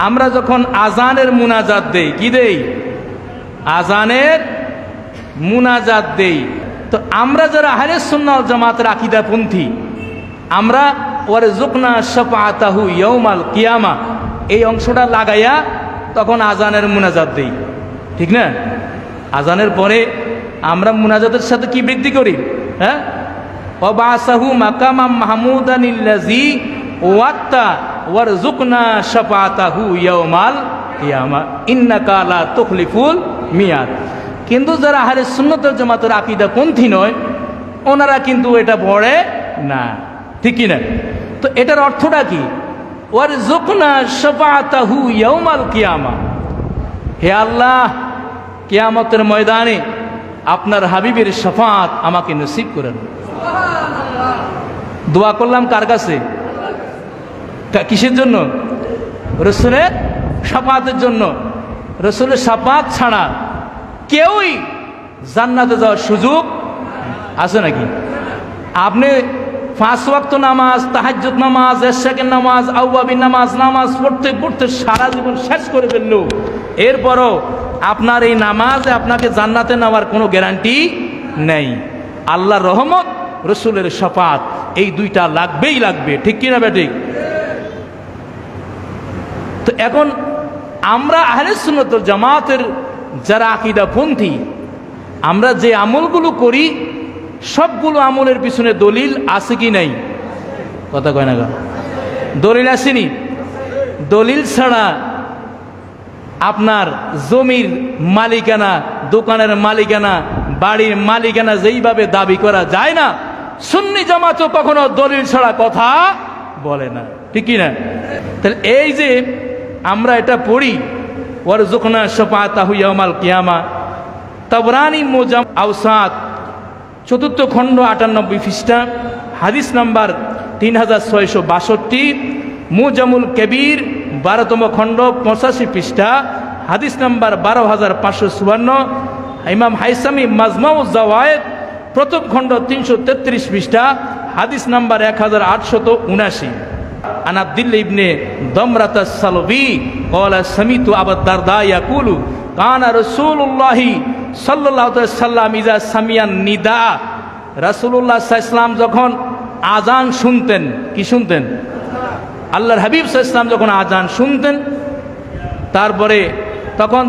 আমরা যখন আজানের মুনাজাত দেই, কি দেই? আজানের মুনাজাত দেই। তো আমরা যারা আহলে সুন্নাহ ওয়াল জামাতের আকীদাপন্থী, আমরা ওয়ারযুকনা শাফাআতাহু ইয়াউমাল কিয়ামা এই অংশটা লাগাইয়া তখন আজানের মুনাজাত দেই, ঠিক না? আজানের পরে আমরা মুনাজাতের সাথে কি বৃদ্ধি করি? হ্যাঁ, ওয়াবাসাহু মাকামাম মাহমুদানিল্লাযী ওয়াত্তা ওয়ারযুকনা শাফাআতাহু ইয়াউমাল কিয়ামা ইন্নাকা লা তুখলিফুল মিয়াদ। কিন্তু যারা আহলে সুন্নাত ওয়াল জামাতের আকীদাপন্থী নয়, ওনারা কিন্তু এটা পড়ে না, ঠিক কি না? তো এটার অর্থটা কি? ওয়ারযুকনা শাফাআতাহু ইয়াউমাল কিয়ামা, হে আল্লাহ, কিয়ামতের ময়দানে আপনার হাবিবের শাফাআত আমাকে নসিব করেন। দোয়া করলাম কার কাছে? কিসের জন্য? রাসূলের শাফাআতের জন্য। রাসূলের শাফাআত ছাড়া কেউই জান্নাতে যাওয়ার সুযোগ আছে নাকি? আপনি 5 ওয়াক্ত নামাজ, তাহাজ্জুদ নামাজ, এশাকের নামাজ, আওয়াবিন নামাজ পড়তে পড়তে সারা জীবন শেষ করে ফেললো, এরপরও আপনার এই নামাজে আপনাকে জান্নাতে নেওয়ার কোনো গ্যারান্টি নেই। আল্লাহর রহমত, রাসূলের শাফাআত, এই দুইটা লাগবেই লাগবে, ঠিক কিনা বেঠিক? তো এখন আমরা আহলে সুন্নাত ওয়াল জামাতের যারা আকীদাপন্থী, আমরা যে আমলগুলো করি সবগুলো আমলের পিছনে দলিল আছে কি নাই? কথা কয় না গা? দলিল আসেনি? দলিল ছাড়া আপনার জমির মালিকানা, দোকানের মালিকানা, বাড়ির মালিকানা যেইভাবে দাবি করা যায় না, সুন্নি জামাতও কখনো দলিল ছাড়া কথা বলে না, ঠিক কি না? তাহলে এই যে আমরা এটা পড়ি, ওয়ারযুকনা শাফাআতাহু ইয়াউমাল কিয়ামা, তাবরানী মুজাম আওসাত 4th খণ্ড 98 পৃষ্ঠা, হাদিস নাম্বার 3662, মুজামুল কবির 12তম খণ্ড 85 পৃষ্ঠা, হাদিস নাম্বার 12554, ইমাম হাইসামি মাজমাউজ জাওয়ায়েদ 1ম খণ্ড 333 পৃষ্ঠা, হাদিস নাম্বার 1879। আন আব্দুল্লাহ ইবনে দামরাত আস-সালবি ক্বালা সামিতু আবু দারদা ইয়াকুলু কানা রাসূলুল্লাহ সাল্লাল্লাহু আলাইহি ওয়াসাল্লাম ইযা সামিয়ান নিদা, রাসূলুল্লাহ সাল্লাল্লাহু আলাইহি ওয়াসাল্লাম যখন আযান শুনতেন, কি শুনতেন? আল্লাহর হাবিব সাল্লাল্লাহু আলাইহি ওয়াসাল্লাম যখন আযান শুনতেন, তারপরে তখন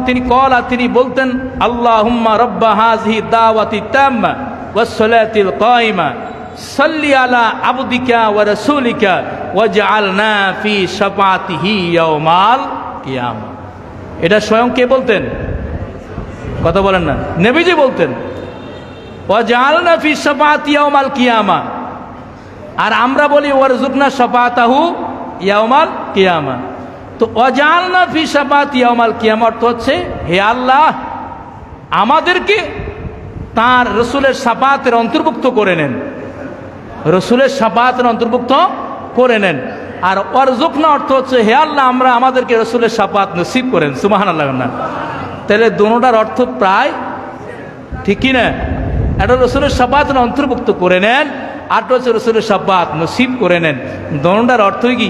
তিনি বলতেন, আল্লাহুম্মা রাব্বা হাযিহি দাওয়াতি তাম্মা ওয়াস সালাতিল কায়িমা সাল্লি আলা আবদিকা ওয়া রাসূলিকা ওয়াজআলনা ফি শাফাআতিহি ইয়াউমাল কিয়ামা। এটা স্বয়ং কে বলতেন? কথা বলেন না, নবীজি বলতেন, ওয়াজআলনা ফি শাফাআতি ইয়াউমাল কিয়ামা। আর আমরা বলি ওয়ারযুকনা শাফাআতাহু ইয়াউমাল কিয়ামা। তো ওয়াজআলনা ফি শাফাআতি ইয়াউমাল কিয়ামা অর্থ হচ্ছে, হে আল্লাহ, আমাদেরকে তার রাসূলের শাফাআতের অন্তর্ভুক্ত করে নেন, রাসূলের শাফাআতের অন্তর্ভুক্ত করে নেন। আর ওয়ারযুকনা অর্থ হচ্ছে, হে আল্লাহ, আমাদেরকে রাসূলের শাফাআত নসিব করেন। সুবহানাল্লাহ না? তাহলে দোনোটার অর্থ প্রায় ঠিক কি না? এটা রাসূলের শাফাআতের অন্তর্ভুক্ত করে নেন, আর হচ্ছে রাসূলের শাফাআত নসিব করে নেন। দোনোটার অর্থই কি?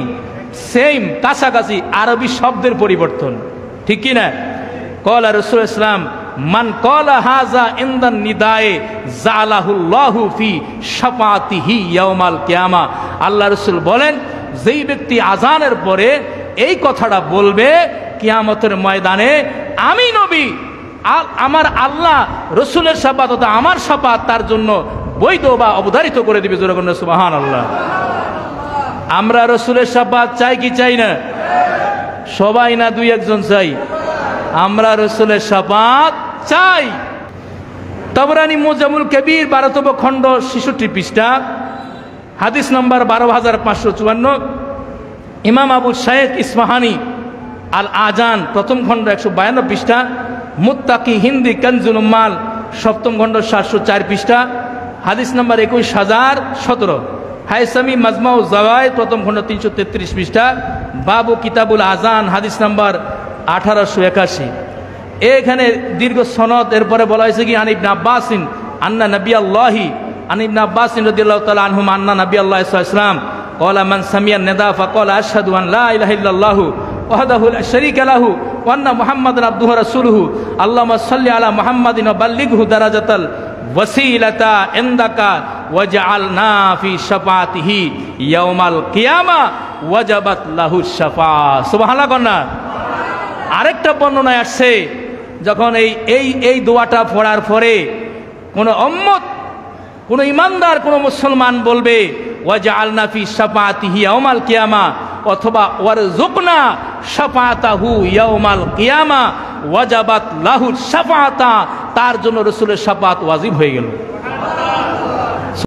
সেম, কাছাকাছি, আরবি শব্দের পরিবর্তন, ঠিক কি না? ক্বালা রাসূলুল্লাহ ইসলাম মান ক্বালা হাযা ইনদান নিদায়ে জালাহুল্লাহু ফি শাফাআতিহি ইয়াউমাল কিয়ামা। আল্লাহ রাসূল বলেন, যেই ব্যক্তি আযানের পরে এই কথাটা বলবে, কিয়ামতের ময়দানে আমি নবী, আমার আল্লাহ রাসূলের শাফাআত অর্থাৎ আমার শাফাআত তার জন্য বৈধ বা অবধারিত করে দিবে। জোরে বলুন সুবহানাল্লাহ। আমরা রাসূলের শাফাআত চাই কি চাই না? সবাই না, 2-1 চাই। আমরা রাসূলের শাফাআত চাই। তাবরানী মুজামুল কবির 12তম খণ্ড 66 পৃষ্ঠা, হাদিস নম্বর 12554, ইমাম আবু শাইখ ইসমাহানি আল আজান 1ম খণ্ড 152 পৃষ্ঠা, মুত্তাকি হিন্দি কানজুল উম্মাল 7ম খণ্ড 704 পৃষ্ঠা, হাদিস নম্বর 21017, হাইসামি মাজমাউ জাওয়ায়েদ 1ম খণ্ড 333 পৃষ্ঠা, বাবু কিতাবুল আজান হাদিস নম্বর 1881। এখানে দীর্ঘ সনদ, এরপরে বলা হয়েছে কি, আন ইবনে আব্বাসিন আন্না নবিয়াল্লাহি, আন ইবনে আব্বাসিন রাদিয়াল্লাহু তাআলা আনহুম আন্না নবিয়াল্লাহি সাল্লাল্লাহু আলাইহি ওয়াসাল্লাম ক্বালা মান সামিয়া নিদা ফাকালা আশহাদু আন লা ইলাহা ইল্লাল্লাহু ওয়াহদাহু লা শারীকা লাহু ওয়া আন্না মুহাম্মাদান আবদুহু ওয়া রাসূলুহু আল্লাহুম্মা সাল্লি আলা মুহাম্মাদিন ওয়া বাল্লিগহু দারাজাতাল ওয়াসিলাতা ইনদাকা ওয়াজআলনা ফি শাফাআতিহি ইয়াউমাল কিয়ামা ওয়াজাবাত লাহু শাফাআ। সুবহানাল্লাহ কন্না। আরেকটা বর্ণনায় আসছে যখন এই দোয়াটা পড়ার পরে কোন উম্মত, কোন ইমানদার, কোন মুসলমান বলবে ওয়াজআলনা ফি শাফাআতিহি ইয়াউমাল কিয়ামা অথবা ওয়ারযুকনা শাফাআতাহু ইয়াউমাল কিয়ামা ওয়াজাবাত লাহু শাফাআতা, তার জন্য রাসূলের শাফাআত ওয়াজিব হয়ে গেল।